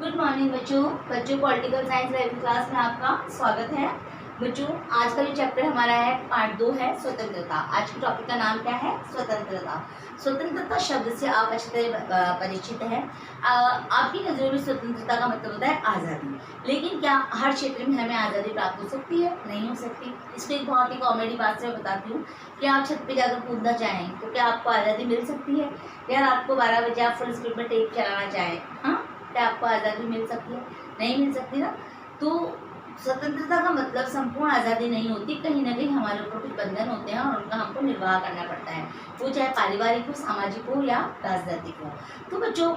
Good morning बच्चों political science 11वीं class में आपका स्वागत है। बच्चों आज का जो चैप्टर हमारा है पार्ट 2 है स्वतंत्रता। आज के टॉपिक का नाम क्या है? स्वतंत्रता। स्वतंत्रता शब्द से आप अच्छी तरह परिचित हैं। आपकी नज़रों में स्वतंत्रता का मतलब होता है आज़ादी। लेकिन क्या हर क्षेत्र में हमें आज़ादी प्राप्त हो सकती है? नहीं हो सकती। इसको एक बहुत ही कॉमेडी बात से मैं बताती हूँ कि आप छत पे जाकर कूदना चाहें तो क्या आपको आज़ादी मिल सकती है? या रात को 12 बजे आप फुल स्पीड में टेप चलाना चाहें, हाँ, क्या आपको आज़ादी मिल सकती है? नहीं मिल सकती ना। तो स्वतंत्रता का मतलब संपूर्ण आज़ादी नहीं होती, कहीं ना कहीं हमारे ऊपर कुछ बंधन होते हैं और उनका हमको निर्वाह करना पड़ता है, वो चाहे पारिवारिक हो, सामाजिक हो या राजनीतिक हो। तो बच्चों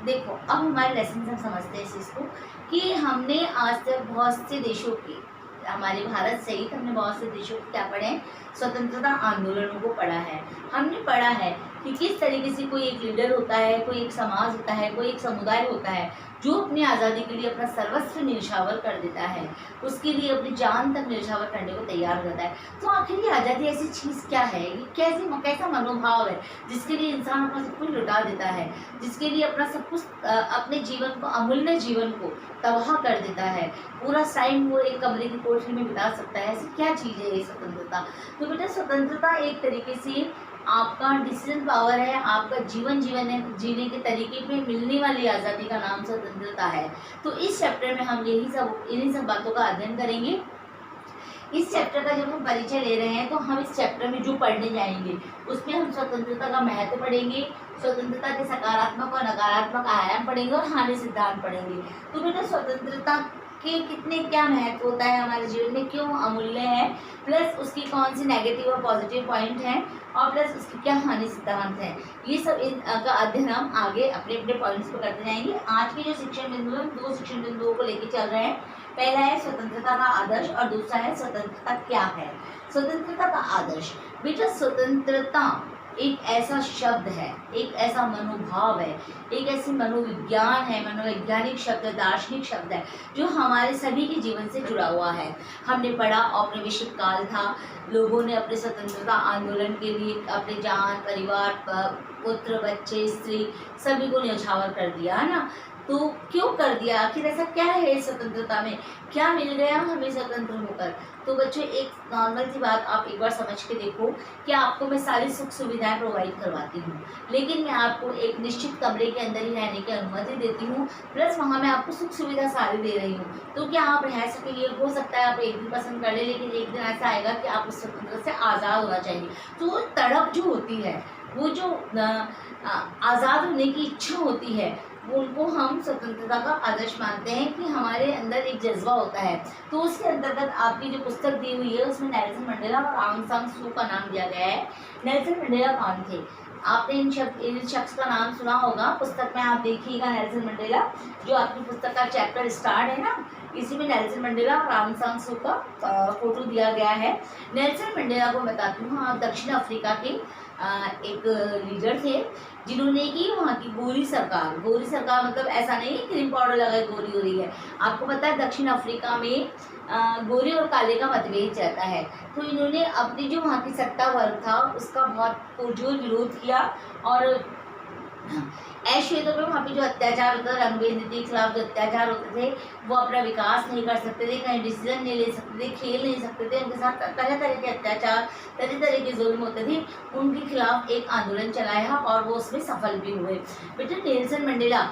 देखो, अब हमारे लेसन से हम समझते हैं इस चीज़ को कि हमने आज तक बहुत से देशों के, हमारे भारत सहित हमने बहुत से देशों को क्या पढ़े हैं? स्वतंत्रता आंदोलनों को पढ़ा है। हमने पढ़ा है कि किस तरीके से कोई एक लीडर होता है, कोई एक समाज होता है, कोई एक समुदाय होता है जो अपनी आज़ादी के लिए अपना सर्वस्व न्यौछावर कर देता है, उसके लिए अपनी जान तक न्यौछावर करने को तैयार हो जाता है। तो आखिर ये आज़ादी ऐसी चीज़ क्या है? ये कैसा मनोभाव है जिसके लिए इंसान अपना सब कुछ लुटा देता है, जिसके लिए अपना सब कुछ अपने जीवन को, अमूल्य जीवन को तबाह कर देता है, पूरा टाइम वो एक कमरे की कोठरी में बिता सकता है। ऐसी क्या चीज़ है ये स्वतंत्रता? तो बेटा स्वतंत्रता एक तरीके से आपका डिसीजन पावर है, आपका जीवन जीने के तरीके पे मिलने वाली आज़ादी का नाम स्वतंत्रता है। तो इस चैप्टर में हम इन्हीं सब बातों का अध्ययन करेंगे। इस चैप्टर का जब हम परिचय ले रहे हैं तो हम इस चैप्टर में जो पढ़ने जाएंगे उसमें हम स्वतंत्रता का महत्व पढ़ेंगे, स्वतंत्रता के सकारात्मक और नकारात्मक आयाम पढ़ेंगे और हानि सिद्धांत पढ़ेंगे। तो बेटा स्वतंत्रता के कितने क्या महत्व होता है हमारे जीवन में, क्यों अमूल्य है, प्लस उसकी कौन सी नेगेटिव और पॉजिटिव पॉइंट हैं, और प्लस उसकी क्या हानि सिद्धांत है, ये सब का अध्ययन हम आगे अपने अपने पॉइंट्स पर करते जाएंगे। आज के जो शिक्षण बिंदु है, 2 शिक्षण बिंदुओं को लेकर चल रहे हैं। पहला है स्वतंत्रता का आदर्श और दूसरा है स्वतंत्रता क्या है। स्वतंत्रता का आदर्श, बेटा स्वतंत्रता एक ऐसा शब्द है, एक ऐसा मनोभाव है, एक ऐसी मनोविज्ञान है, मनोवैज्ञानिक शब्द, दार्शनिक शब्द है जो हमारे सभी के जीवन से जुड़ा हुआ है। हमने पढ़ा औपनिवेशिक काल था, लोगों ने अपने स्वतंत्रता आंदोलन के लिए अपने जान, परिवार, पुत्र, बच्चे, स्त्री सभी को न्यौछावर कर दिया, है ना। तो क्यों कर दिया? आखिर ऐसा क्या है स्वतंत्रता में, क्या मिल गया हमें स्वतंत्र होकर? तो बच्चों एक नॉर्मल सी बात आप एक बार समझ के देखो कि आपको मैं सारी सुख सुविधाएं प्रोवाइड करवाती हूँ, लेकिन मैं आपको एक निश्चित कमरे के अंदर ही रहने की अनुमति देती हूँ, प्लस वहाँ मैं आपको सुख सुविधा सारी दे रही हूँ। तो क्या आप रह सकेंगे? हो सकता है आप एक दिन पसंद कर ले, लेकिन एक दिन ऐसा आएगा कि आप उस स्वतंत्रता से आज़ाद होना चाहिए। तो वो तड़प जो होती है, वो जो आज़ाद होने की इच्छा होती है, उनको हम स्वतंत्रता का आदर्श मानते हैं कि हमारे अंदर एक जज्बा होता है। तो उसके अंतर्गत आपकी जो पुस्तक दी हुई है उसमें नेल्सन मंडेला और आंग सान सू का नाम दिया गया है। नेल्सन मंडेला कौन थे? आपने इन शख्स का नाम सुना होगा, पुस्तक में आप देखिएगा नेल्सन मंडेला, जो आपकी पुस्तक का चैप्टर स्टार्ट है ना, इसी में नेल्सन मंडेला और आंग सान सू का फोटो दिया गया है। नेल्सन मंडेला को बताती हूँ, आप दक्षिण अफ्रीका के एक लीडर थे जिन्होंने की वहाँ की गोरी सरकार मतलब ऐसा नहीं क्रीम पाउडर लगा गोरी हो रही है। आपको पता है दक्षिण अफ्रीका में गोरे और काले का मतभेद चलता है। तो इन्होंने अपनी जो वहाँ की सत्ता वर्ग था उसका बहुत पुरजोर विरोध किया और ऐसे क्षेत्रों में वहाँ पे जो अत्याचार होता था, रंगभेद नीति के खिलाफ जो अत्याचार होते थे, वो अपना विकास नहीं कर सकते थे, कहीं डिसीजन नहीं ले सकते थे, खेल नहीं सकते थे, उनके साथ तरह तरह के अत्याचार, तरह तरह के जुल्म होते थे। उनके खिलाफ एक आंदोलन चलाया और वो उसमें सफल भी हुए। बेटा नेल्सन मंडेला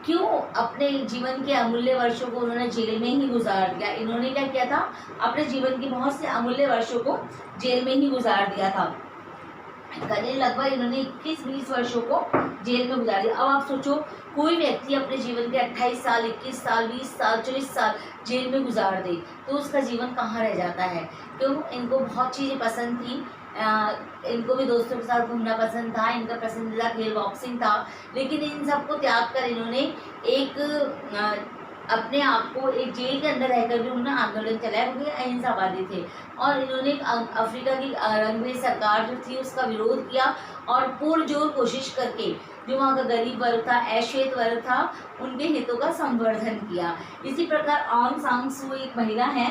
क्यों अपने जीवन के अमूल्य वर्षों को उन्होंने जेल में ही गुजार दिया? इन्होंने क्या किया था? अपने जीवन के बहुत से अमूल्य वर्षों को जेल में ही गुजार दिया था। करीब लगभग इन्होंने 21-20 वर्षों को जेल में गुजार दिया। अब आप सोचो, कोई व्यक्ति अपने जीवन के 28 साल, 21 साल, 20 साल, 40 साल जेल में गुजार दे तो उसका जीवन कहाँ रह जाता है? क्यों? इनको बहुत चीज़ें पसंद थी, इनको भी दोस्तों के साथ घूमना पसंद था, इनका पसंदीदा खेल बॉक्सिंग था, लेकिन इन सबको त्याग कर इन्होंने एक अपने आप को एक जेल के अंदर रहकर भी उन्होंने आंदोलन चलाया, क्योंकि अहिंसावादी थे और इन्होंने अफ्रीका की रंगभेद सरकार जो थी उसका विरोध किया और पुरजोर कोशिश करके जो वहाँ का गरीब वर्ग था, अश्वेत वर्ग था, उनके हितों का संवर्धन किया। इसी प्रकार आंग सांग सू एक महिला है,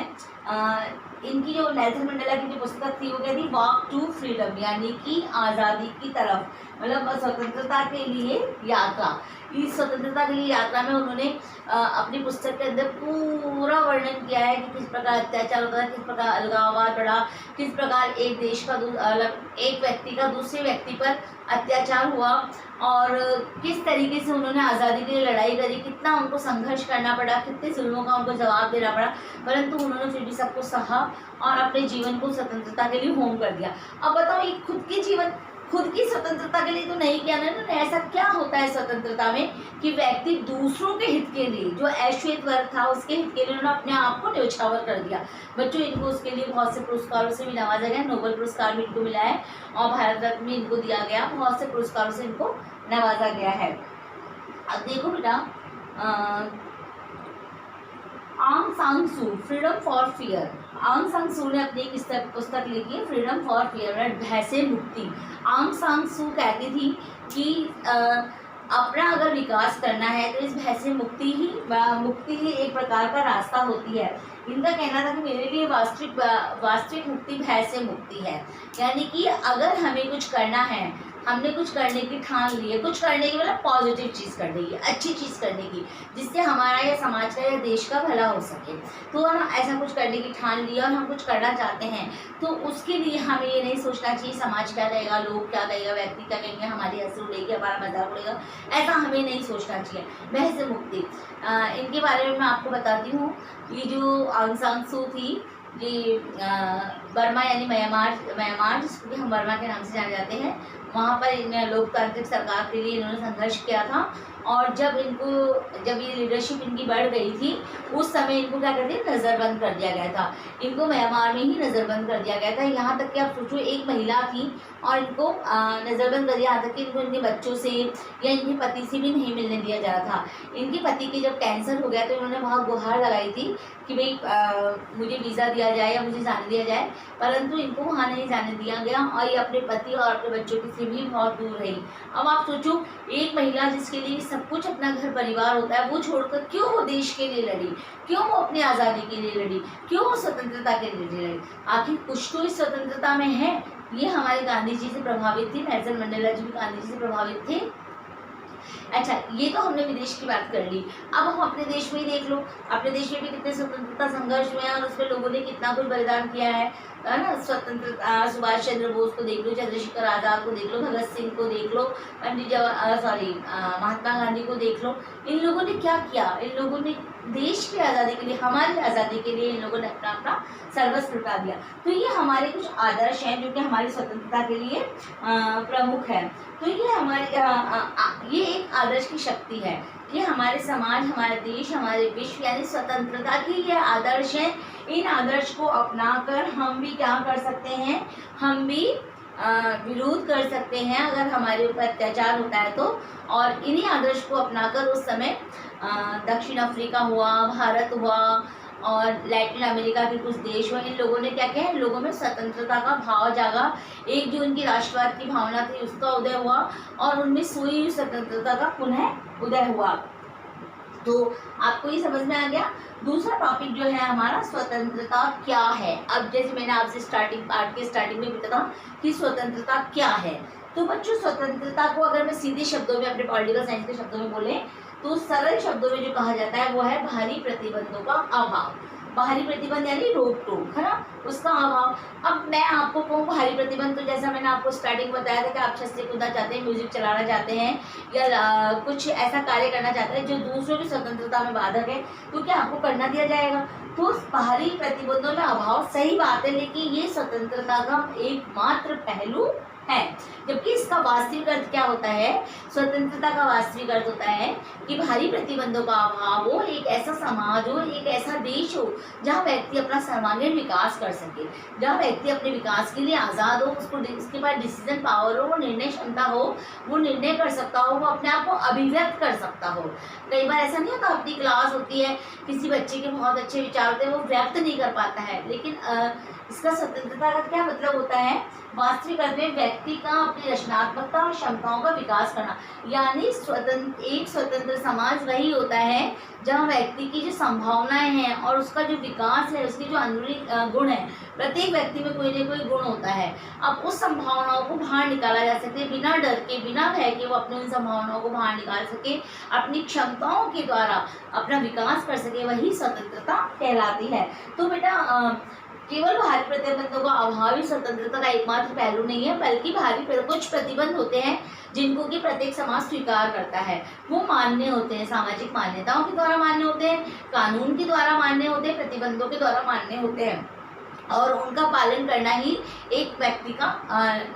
इनकी जो नेल्सन मंडेला की जो पुस्तक थी वो क्या थी, वॉक टू फ्रीडम, यानी कि आज़ादी की तरफ, मतलब स्वतंत्रता के लिए यात्रा। इस स्वतंत्रता के लिए यात्रा में उन्होंने अपनी पुस्तक के अंदर पूरा वर्णन किया है कि किस प्रकार अत्याचार होता है, किस प्रकार अलगाववाद बढ़ा, किस प्रकार एक देश का एक व्यक्ति का दूसरे व्यक्ति पर अत्याचार हुआ, और किस तरीके से उन्होंने आज़ादी के लिए लड़ाई करी, कितना उनको संघर्ष करना पड़ा, कितने जुल्मों का उनको जवाब देना पड़ा, परंतु उन्होंने फिर भी सबको सहा और अपने जीवन को स्वतंत्रता के लिए होम कर दिया। अब बताओ, ये खुद की स्वतंत्रता के लिए तो नहीं किया ना, ऐसा क्या होता है स्वतंत्रता में कि व्यक्ति दूसरों के हित के लिए, जो अश्वेत वर्ग था उसके हित के लिए उन्होंने अपने आप को न्यौछावर कर दिया। बच्चों, इनको उसके लिए बहुत से पुरस्कारों से भी नवाजा गया, नोबेल पुरस्कार भी इनको मिला है और भारत रत्न भी इनको दिया गया, बहुत से पुरस्कारों से इनको नवाजा गया है। अब देखो बेटा, आंग सांग सू, फ्रीडम फॉर फियर। आंग सांग सू ने अपनी एक पुस्तक लिखी है, फ्रीडम फॉर फियर, भय से मुक्ति। आंग सांग सू कहती थी कि अपना अगर विकास करना है तो इस भय से मुक्ति ही एक प्रकार का रास्ता होती है। इनका कहना था कि मेरे लिए वास्तविक मुक्ति भय से मुक्ति है, यानी कि अगर हमें कुछ करना है, हमने कुछ करने की ठान ली है, कुछ करने की मतलब पॉजिटिव चीज़ करने की, अच्छी चीज़ करने की, जिससे हमारा या समाज का या देश का भला हो सके, तो हम ऐसा कुछ करने की ठान लिया और हम कुछ करना चाहते हैं, तो उसके लिए हमें ये नहीं सोचना चाहिए समाज क्या कहेगा, लोग क्या कहेगा, व्यक्ति क्या कहेंगे, हमारी हंसी उड़ेगी, हमारा मजाक उड़ेगा, ऐसा हमें नहीं सोचना चाहिए। भय से मुक्ति, इनके बारे में मैं आपको बताती हूँ। ये जो आंग सांग सू थी, ये बर्मा यानी म्यांमार जिसको कि हम बर्मा के नाम से जाने जाते हैं, वहाँ पर इन लोकतांत्रिक सरकार के लिए इन्होंने संघर्ष किया था। और जब ये लीडरशिप इनकी बढ़ गई थी, उस समय इनको क्या कर दिया, नज़रबंद कर दिया गया था। इनको म्यांमार में ही नज़रबंद कर दिया गया था। यहाँ तक कि आप सोचो, एक महिला थी और इनको नज़रबंद कर दिया, यहाँ तक कि इनको इनके बच्चों से या इनके पति से भी नहीं मिलने दिया जा रहा था। इनके पति के जब कैंसर हो गया तो इन्होंने वहाँ गुहार लगाई थी कि भाई मुझे वीज़ा दिया जाए या मुझे जाने दिया जाए, परंतु इनको वहाँ नहीं जाने दिया गया और ये अपने पति और अपने बच्चों से भी बहुत दूर रही। अब आप सोचो, एक महिला जिसके लिए सब कुछ अपना घर परिवार होता है, वो छोड़कर क्यों वो देश के लिए लड़ी, क्यों वो अपनी आज़ादी के लिए लड़ी, क्यों वो स्वतंत्रता के लिए लड़ी। आखिर कुछ तो इस स्वतंत्रता में है। ये हमारे गांधी जी से प्रभावित थी, नेल्सन मंडेला जी भी गांधी जी से प्रभावित थे। अच्छा, ये तो हमने विदेश की बात कर ली। अब हम अपने देश में ही देख लो, अपने देश में भी कितने स्वतंत्रता संघर्ष हुए हैं और उसमें लोगों ने कितना कुछ बलिदान किया है ना। स्वतंत्रता, सुभाष चंद्र बोस को देख लो, चंद्रशेखर आज़ाद को देख लो, भगत सिंह को देख लो, महात्मा गांधी को देख लो। इन लोगों ने क्या किया, इन लोगों ने देश की आज़ादी के लिए, हमारी आज़ादी के लिए इन लोगों ने अपना सर्वस्व लुटा दिया। तो ये हमारे कुछ आदर्श हैं जो कि हमारी स्वतंत्रता के लिए प्रमुख है। तो ये ये एक आदर्श की शक्ति है कि हमारे समाज, हमारे देश, हमारे विश्व यानी स्वतंत्रता की ये आदर्श हैं। इन आदर्श को अपनाकर हम भी क्या कर सकते हैं, हम भी विरोध कर सकते हैं अगर हमारे ऊपर अत्याचार होता है तो। और इन्हीं आदर्श को अपनाकर उस समय दक्षिण अफ्रीका हुआ, भारत हुआ और लैटिन अमेरिका के कुछ देश हुए, इन लोगों ने क्या किया, इन लोगों में स्वतंत्रता का भाव जागा, एक जो उनकी राष्ट्रवाद की भावना थी उसका उदय हुआ और उनमें सोई हुई स्वतंत्रता का पुनः उदय हुआ। तो आपको ये समझ में आ गया। दूसरा टॉपिक जो है हमारा, स्वतंत्रता क्या है। अब जैसे मैंने आपसे पार्ट के स्टार्टिंग में बताया कि स्वतंत्रता क्या है, तो बच्चों स्वतंत्रता को अगर मैं सीधे शब्दों में, अपने पॉलिटिकल साइंस के शब्दों में बोले तो सरल शब्दों में जो कहा जाता है वो है भारी प्रतिबंधों का अभाव। बाहरी प्रतिबंध यानी रोक टोक, है ना, उसका अभाव। अब मैं आपको कहूँ भारी प्रतिबंध, तो जैसा मैंने आपको स्टार्टिंग बताया था कि आप छत से कूदना चाहते हैं, म्यूजिक चलाना चाहते हैं या कुछ ऐसा कार्य करना चाहते हैं जो दूसरों की स्वतंत्रता में बाधक है, तो क्या आपको करना दिया जाएगा। तो बाहरी प्रतिबंधों में अभाव सही बात है, लेकिन ये स्वतंत्रता का एकमात्र पहलू है। जबकि इसका वास्तविक अर्थ क्या होता है, स्वतंत्रता का वास्तविक अर्थ होता है कि भारी प्रतिबंधों का अभाव हो, एक ऐसा समाज हो, एक ऐसा देश हो जहाँ व्यक्ति अपना सर्वांगीण विकास कर सके, जहाँ व्यक्ति अपने विकास के लिए आज़ाद हो, उसके पास डिसीजन पावर हो, वो निर्णय क्षमता हो, वो निर्णय कर सकता हो, वो अपने आप को अभिव्यक्त कर सकता हो। कई बार ऐसा नहीं होता, अपनी क्लास होती है, किसी बच्चे के बहुत अच्छे विचार होते हैं, वो व्यक्त नहीं कर पाता है, लेकिन इसका स्वतंत्रता का क्या मतलब होता है, वास्तविक अर्थ में व्यक्ति का अपनी रचनात्मकता और क्षमताओं का विकास करना। यानी एक स्वतंत्र समाज वही होता है जहाँ व्यक्ति की जो संभावनाएं हैं और उसका जो विकास है, उसके जो अंदरूनी गुण है, प्रत्येक व्यक्ति में कोई न कोई गुण होता है। अब उस संभावनाओं को बाहर निकाला जा सके, बिना डर के, बिना भय के वो अपनी उन संभावनाओं को बाहर निकाल सके, अपनी क्षमताओं के द्वारा अपना विकास कर सके, वही स्वतंत्रता कहलाती है। तो बेटा केवल बाहरी प्रतिबंधों का अभाव ही स्वतंत्रता का एकमात्र पहलू नहीं है, बल्कि बाहरी कुछ प्रतिबंध होते हैं जिनको कि प्रत्येक समाज स्वीकार करता है। वो मान्य होते हैं, सामाजिक मान्यताओं के द्वारा मान्य होते हैं, कानून के द्वारा मान्य होते हैं, प्रतिबंधों के द्वारा मान्य होते हैं, और उनका पालन करना ही एक व्यक्ति का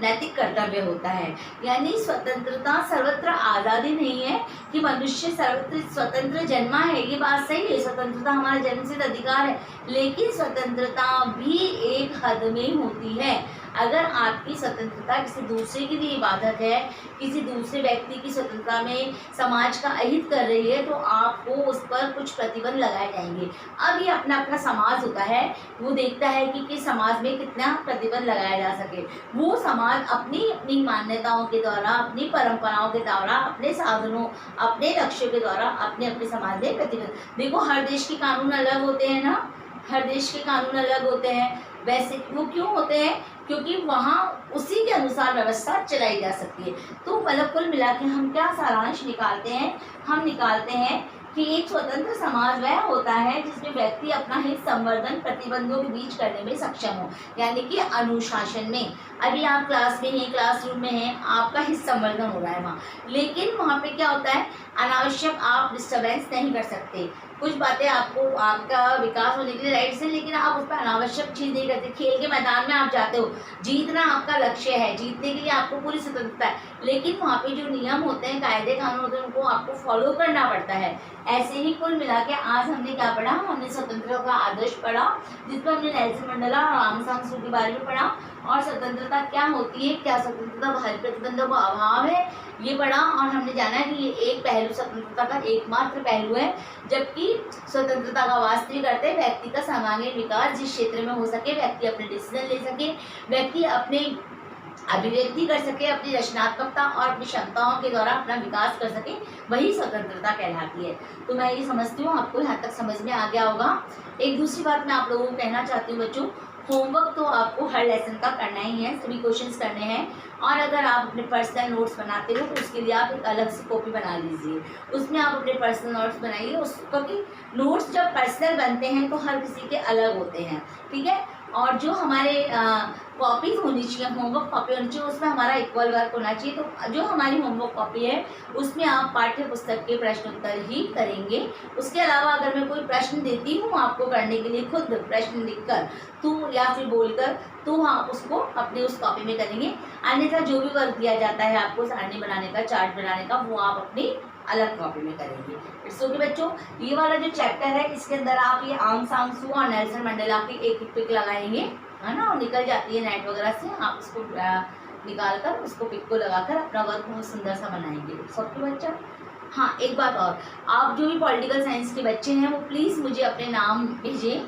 नैतिक कर्तव्य होता है। यानी स्वतंत्रता सर्वत्र आज़ादी नहीं है कि मनुष्य सर्वत्र स्वतंत्र जन्मा है, ये बात सही है, स्वतंत्रता हमारा जन्मसिद्ध अधिकार है, लेकिन स्वतंत्रता भी एक हद में होती है। अगर आपकी स्वतंत्रता किसी दूसरे के लिए बाधक है, किसी दूसरे व्यक्ति की स्वतंत्रता में समाज का अहित कर रही है, तो आपको उस पर कुछ प्रतिबंध लगाए जाएंगे। अब ये अपना अपना समाज होता है, वो देखता है कि समाज में कितना प्रतिबंध लगाया जा सके। वो समाज अपनी अपनी मान्यताओं के द्वारा, अपनी परंपराओं के द्वारा, अपने साधनों, अपने लक्ष्यों के द्वारा अपने अपने समाज में प्रतिबंध। देखो, हर देश के कानून अलग होते हैं ना, हर देश के कानून अलग होते हैं। वैसे वो क्यों होते हैं? क्योंकि वहाँ उसी के अनुसार व्यवस्था चलाई जा सकती है। तो मतलब कुल मिला के हम क्या सारांश निकालते हैं? हम निकालते हैं कि एक स्वतंत्र समाज वह होता है जिसमें व्यक्ति अपना हित संवर्धन प्रतिबंधों के बीच करने में सक्षम हो, यानी कि अनुशासन में। अभी आप क्लास में हैं, क्लासरूम में हैं, आपका हित संवर्धन हो रहा है वहाँ, लेकिन वहाँ पे क्या होता है, अनावश्यक आप डिस्टर्बेंस नहीं कर सकते। कुछ बातें आपको आपका विकास होने के लिए राइट से, लेकिन आप उस पर अनावश्यक चीज़ नहीं करते। खेल के मैदान में आप जाते हो, जीतना आपका लक्ष्य है, जीतने के लिए आपको पूरी स्वतंत्रता है, लेकिन वहाँ पे जो नियम होते हैं, कायदे कानून होते हैं, उनको आपको फॉलो करना पड़ता है। ऐसे ही कुल मिला के आज हमने क्या पढ़ा? हमने स्वतंत्रता का आदर्श पढ़ा, जिसमें हमने नेल्सन मंडेला और आंग सान सू के बारे में पढ़ा, और स्वतंत्रता क्या होती है, क्या स्वतंत्रता बाहरी प्रतिबंधों का अभाव है, ये पढ़ा। और हमने जाना कि ये एक पहलू स्वतंत्रता का एकमात्र पहलू है, जबकि स्वतंत्रता का वास्तविक अर्थ है व्यक्ति का सर्वांगीण विकास, जिस क्षेत्र में हो सके, व्यक्ति अपने डिसीजन ले सके, व्यक्ति अपने अभिव्यक्ति कर सके, अपनी रचनात्मकता और अपनी क्षमताओं के द्वारा अपना विकास कर सके, वही स्वतंत्रता कहलाती है। तो मैं ये समझती हूँ आपको यहाँ तक समझ में आ गया होगा। एक दूसरी बात मैं आप लोगों को कहना चाहती हूँ बच्चों, होमवर्क तो आपको हर लेसन का करना ही है, सभी क्वेश्चंस करने हैं, और अगर आप अपने पर्सनल नोट्स बनाते हो तो उसके लिए आप एक अलग से कॉपी बना लीजिए, उसमें आप अपने पर्सनल नोट्स बनाइए। क्योंकि नोट्स जब पर्सनल बनते हैं तो हर किसी के अलग होते हैं, ठीक है। और जो हमारे कॉपीज होनी चाहिए, होमवर्क कॉपी होनी चाहिए, उसमें हमारा इक्वल वर्क होना चाहिए। तो जो हमारी होमवर्क कॉपी है उसमें आप पाठ्य पुस्तक के प्रश्न उत्तर ही करेंगे। उसके अलावा अगर मैं कोई प्रश्न देती हूँ आपको करने के लिए, खुद प्रश्न लिखकर तो या फिर बोलकर, तो आप उसको अपने उस कॉपी में करेंगे। अन्यथा जो भी वर्क दिया जाता है आपको सारणी बनाने का, चार्ट बनाने का, वो आप अपनी अलग कॉपी में करेंगे। इट्स ओके बच्चों, ये वाला जो चैप्टर है इसके अंदर आप ये आंग सान सू और नेल्सन मंडेला की एक पिक लगाएंगे, है ना, और निकल जाती है नेट वगैरह से, आप उसको निकाल कर उसको पिक को लगाकर अपना वर्क बहुत सुंदर सा बनाएंगे। इट्स ओके बच्चा। हाँ, एक बात और, आप जो भी पॉलिटिकल साइंस के बच्चे हैं वो प्लीज़ मुझे अपने नाम भेजें,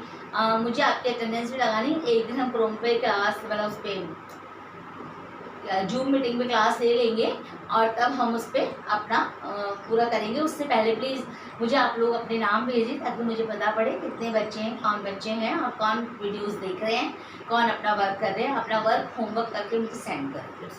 मुझे आपकी अटेंडेंस भी लगानी। एक दिन हम क्रोम पे क्लास मतलब उस पर जूम मीटिंग में क्लास ले लेंगे और तब हम उस पर अपना पूरा करेंगे। उससे पहले प्लीज़ मुझे आप लोग अपने नाम भेजें ताकि मुझे पता पड़े कितने बच्चे हैं, कौन बच्चे हैं और कौन वीडियोस देख रहे हैं, कौन अपना वर्क कर रहे हैं। अपना वर्क होमवर्क करके मुझे सेंड करें।